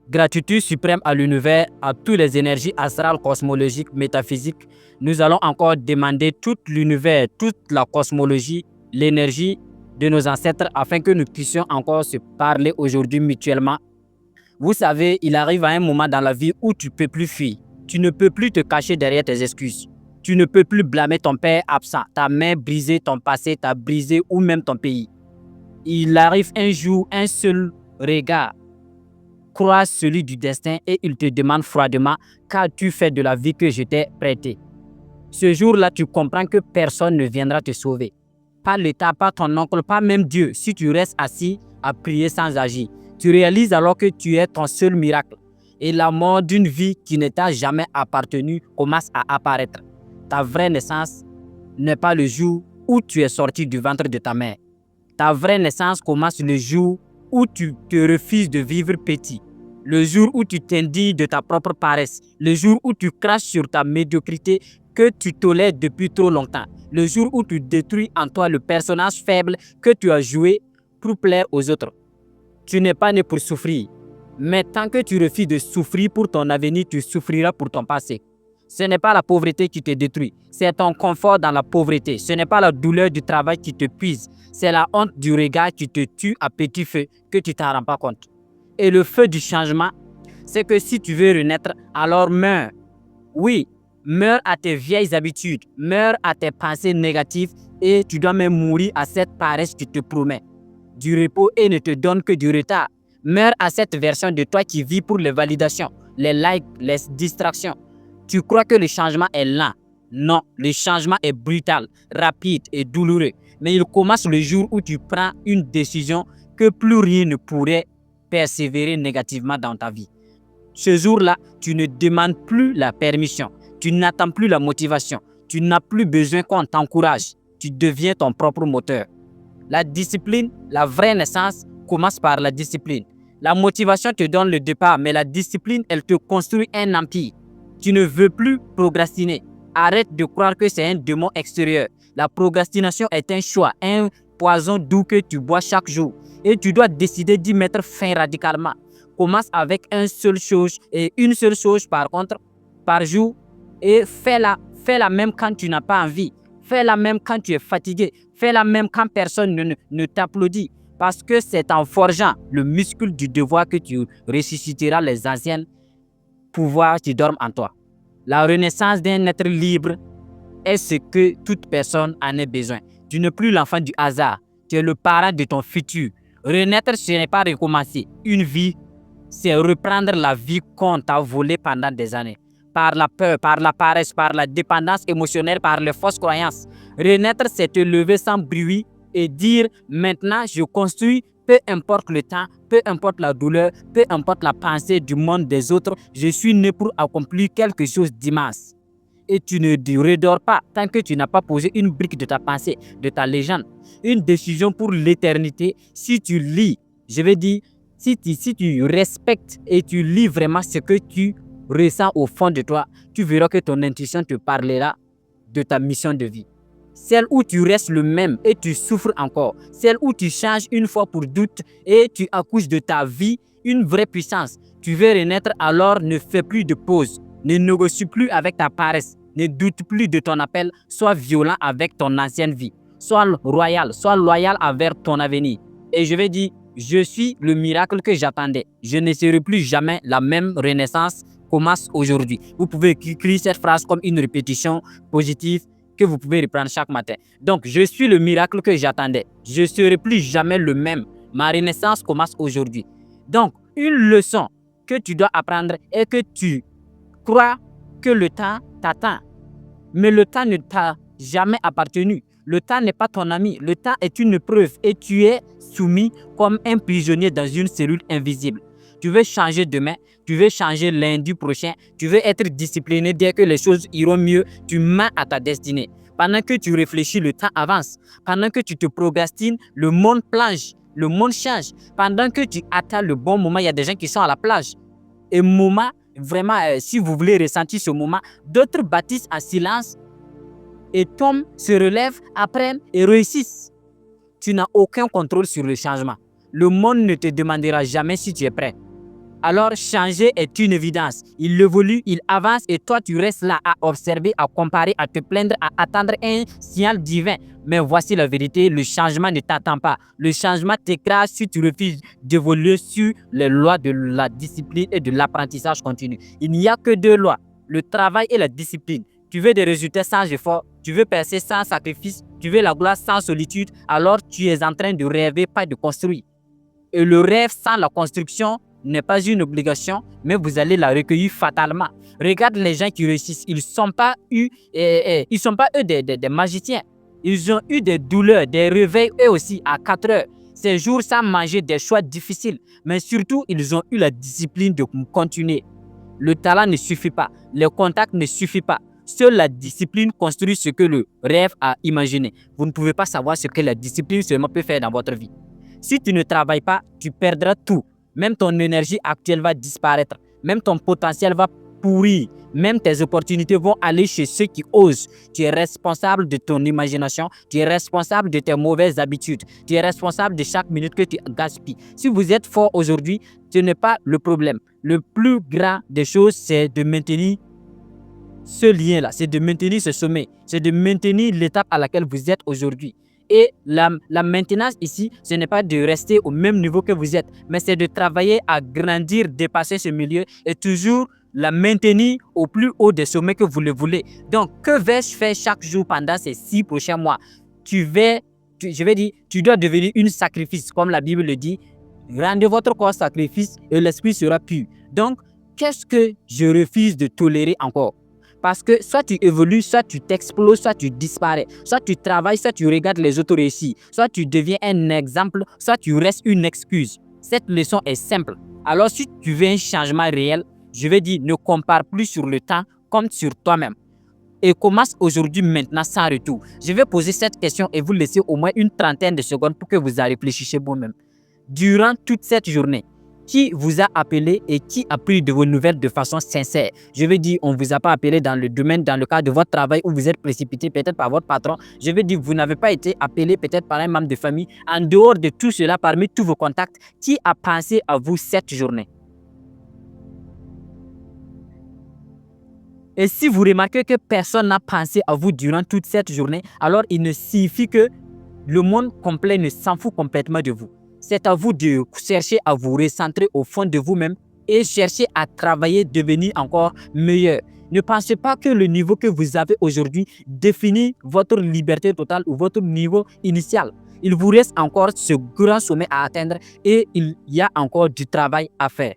Gratitude suprême à l'univers, à toutes les énergies astrales, cosmologiques, métaphysiques. Nous allons encore demander tout l'univers, toute la cosmologie, l'énergie de nos ancêtres afin que nous puissions encore se parler aujourd'hui mutuellement. Vous savez, il arrive à un moment dans la vie où tu ne peux plus fuir. Tu ne peux plus te cacher derrière tes excuses. Tu ne peux plus blâmer ton père absent, ta mère brisée, ton passé t'a brisé ou même ton pays. Il arrive un jour, un seul regard croise celui du destin et il te demande froidement « Qu'as-tu fait de la vie que je t'ai prêtée ?» Ce jour-là, tu comprends que personne ne viendra te sauver. Pas l'État, pas ton oncle, pas même Dieu. Si tu restes assis à prier sans agir, tu réalises alors que tu es ton seul miracle. Et la mort d'une vie qui ne t'a jamais appartenu commence à apparaître. Ta vraie naissance n'est pas le jour où tu es sorti du ventre de ta mère. Ta vraie naissance commence le jour où tu te refuses de vivre petit. Le jour où tu t'indignes de ta propre paresse. Le jour où tu craches sur ta médiocrité que tu tolères depuis trop longtemps. Le jour où tu détruis en toi le personnage faible que tu as joué pour plaire aux autres. Tu n'es pas né pour souffrir. Mais tant que tu refuses de souffrir pour ton avenir, tu souffriras pour ton passé. Ce n'est pas la pauvreté qui te détruit, c'est ton confort dans la pauvreté. Ce n'est pas la douleur du travail qui te puise, c'est la honte du regard qui te tue à petit feu que tu ne t'en rends pas compte. Et le feu du changement, c'est que si tu veux renaître, alors meurs. Oui, meurs à tes vieilles habitudes, meurs à tes pensées négatives et tu dois même mourir à cette paresse qui te promet du repos et ne te donne que du retard. Meurs à cette version de toi qui vit pour les validations, les likes, les distractions. Tu crois que le changement est lent. Non, le changement est brutal, rapide et douloureux. Mais il commence le jour où tu prends une décision que plus rien ne pourrait persévérer négativement dans ta vie. Ce jour-là, tu ne demandes plus la permission. Tu n'attends plus la motivation. Tu n'as plus besoin qu'on t'encourage. Tu deviens ton propre moteur. La discipline, la vraie naissance, commence par la discipline. La motivation te donne le départ, mais la discipline, elle te construit un empire. Tu ne veux plus procrastiner. Arrête de croire que c'est un démon extérieur. La procrastination est un choix, un poison doux que tu bois chaque jour. Et tu dois décider d'y mettre fin radicalement. Commence avec une seule chose et une seule chose par contre par jour et fais-la même quand tu n'as pas envie. Fais-la même quand tu es fatigué. Fais-la même quand personne ne t'applaudit. Parce que c'est en forgeant le muscle du devoir que tu ressusciteras les anciens pouvoirs qui dorment en toi. La renaissance d'un être libre est ce que toute personne en a besoin. Tu n'es plus l'enfant du hasard. Tu es le parent de ton futur. Renaître, ce n'est pas recommencer. Une vie, c'est reprendre la vie qu'on t'a volée pendant des années. Par la peur, par la paresse, par la dépendance émotionnelle, par les fausses croyances. Renaître, c'est te lever sans bruit et dire « Maintenant, je construis, peu importe le temps, peu importe la douleur, peu importe la pensée du monde des autres, je suis né pour accomplir quelque chose d'immense. » Et tu ne redors pas tant que tu n'as pas posé une brique de ta pensée, de ta légende. Une décision pour l'éternité. Si tu lis, je vais dire, si tu respectes et tu lis vraiment ce que tu ressens au fond de toi, tu verras que ton intuition te parlera de ta mission de vie. Celle où tu restes le même et tu souffres encore. Celle où tu changes une fois pour doute et tu accouches de ta vie une vraie puissance. Tu veux renaître, alors ne fais plus de pause. Ne négocie plus avec ta paresse. Ne doute plus de ton appel. Sois violent avec ton ancienne vie. Sois royal. Sois loyal envers ton avenir. Et je vais dire, je suis le miracle que j'attendais. Je ne serai plus jamais la même renaissance commence aujourd'hui. Vous pouvez écrire cette phrase comme une répétition positive que vous pouvez reprendre chaque matin. Donc, je suis le miracle que j'attendais. Je ne serai plus jamais le même. Ma renaissance commence aujourd'hui. Donc, une leçon que tu dois apprendre est que tu crois que le temps t'attend. Mais le temps ne t'a jamais appartenu. Le temps n'est pas ton ami. Le temps est une épreuve et tu es soumis comme un prisonnier dans une cellule invisible. Tu veux changer demain, tu veux changer lundi prochain, tu veux être discipliné dès que les choses iront mieux, tu mens à ta destinée. Pendant que tu réfléchis, le temps avance. Pendant que tu te procrastines, le monde plonge, le monde change. Pendant que tu attends le bon moment, il y a des gens qui sont à la plage. Et moment, vraiment, si vous voulez ressentir ce moment, d'autres bâtissent en silence et tombent, se relèvent, apprennent et réussissent. Tu n'as aucun contrôle sur le changement. Le monde ne te demandera jamais si tu es prêt. alors changer est une évidence. Il évolue, il avance et toi tu restes là à observer, à comparer, à te plaindre, à attendre un signal divin. Mais voici la vérité, le changement ne t'attend pas. Le changement t'écrase si tu refuses d'évoluer sur les lois de la discipline et de l'apprentissage continu. Il n'y a que deux lois, le travail et la discipline. Tu veux des résultats sans effort, tu veux percer sans sacrifice, tu veux la gloire sans solitude, alors tu es en train de rêver, pas de construire. Et le rêve sans la construction n'est pas une obligation, mais vous allez la recueillir fatalement. Regarde les gens qui réussissent, ils ne sont pas eux des magiciens. Ils ont eu des douleurs, des réveils eux aussi à 4 heures. Ces jours sans manger, des choix difficiles, mais surtout ils ont eu la discipline de continuer. Le talent ne suffit pas, les contacts ne suffisent pas. Seule la discipline construit ce que le rêve a imaginé. Vous ne pouvez pas savoir ce que la discipline seulement peut faire dans votre vie. Si tu ne travailles pas, tu perdras tout. Même ton énergie actuelle va disparaître. Même ton potentiel va pourrir. Même tes opportunités vont aller chez ceux qui osent. Tu es responsable de ton imagination. Tu es responsable de tes mauvaises habitudes. Tu es responsable de chaque minute que tu gaspilles. Si vous êtes fort aujourd'hui, ce n'est pas le problème. Le plus grand des choses, c'est de maintenir ce lien-là, c'est de maintenir ce sommet, c'est de maintenir l'étape à laquelle vous êtes aujourd'hui. Et la maintenance ici, ce n'est pas de rester au même niveau que vous êtes, mais c'est de travailler à grandir, dépasser ce milieu et toujours la maintenir au plus haut des sommets que vous le voulez. Donc, que vais-je faire chaque jour pendant ces 6 prochains mois? Tu dois devenir une sacrifice, comme la Bible le dit. Rendez votre corps sacrifice et l'esprit sera pur. Donc, qu'est-ce que je refuse de tolérer encore? Parce que soit tu évolues, soit tu t'exploses, soit tu disparais. Soit tu travailles, soit tu regardes les autres réussir. Soit tu deviens un exemple, soit tu restes une excuse. Cette leçon est simple. Alors si tu veux un changement réel, je vais dire ne compare plus sur le temps comme sur toi-même. Et commence aujourd'hui, maintenant, sans retour. Je vais poser cette question et vous laisser au moins une trentaine de secondes pour que vous y réfléchissiez vous-même. Durant toute cette journée, qui vous a appelé et qui a pris de vos nouvelles de façon sincère? Je veux dire, on ne vous a pas appelé dans le domaine, dans le cadre de votre travail où vous êtes précipité peut-être par votre patron. Je veux dire, vous n'avez pas été appelé peut-être par un membre de famille. En dehors de tout cela, parmi tous vos contacts, qui a pensé à vous cette journée? Et si vous remarquez que personne n'a pensé à vous durant toute cette journée, alors il ne signifie que le monde complet ne s'en fout complètement de vous. C'est à vous de chercher à vous recentrer au fond de vous-même et chercher à travailler, devenir encore meilleur. Ne pensez pas que le niveau que vous avez aujourd'hui définit votre liberté totale ou votre niveau initial. Il vous reste encore ce grand sommet à atteindre et il y a encore du travail à faire.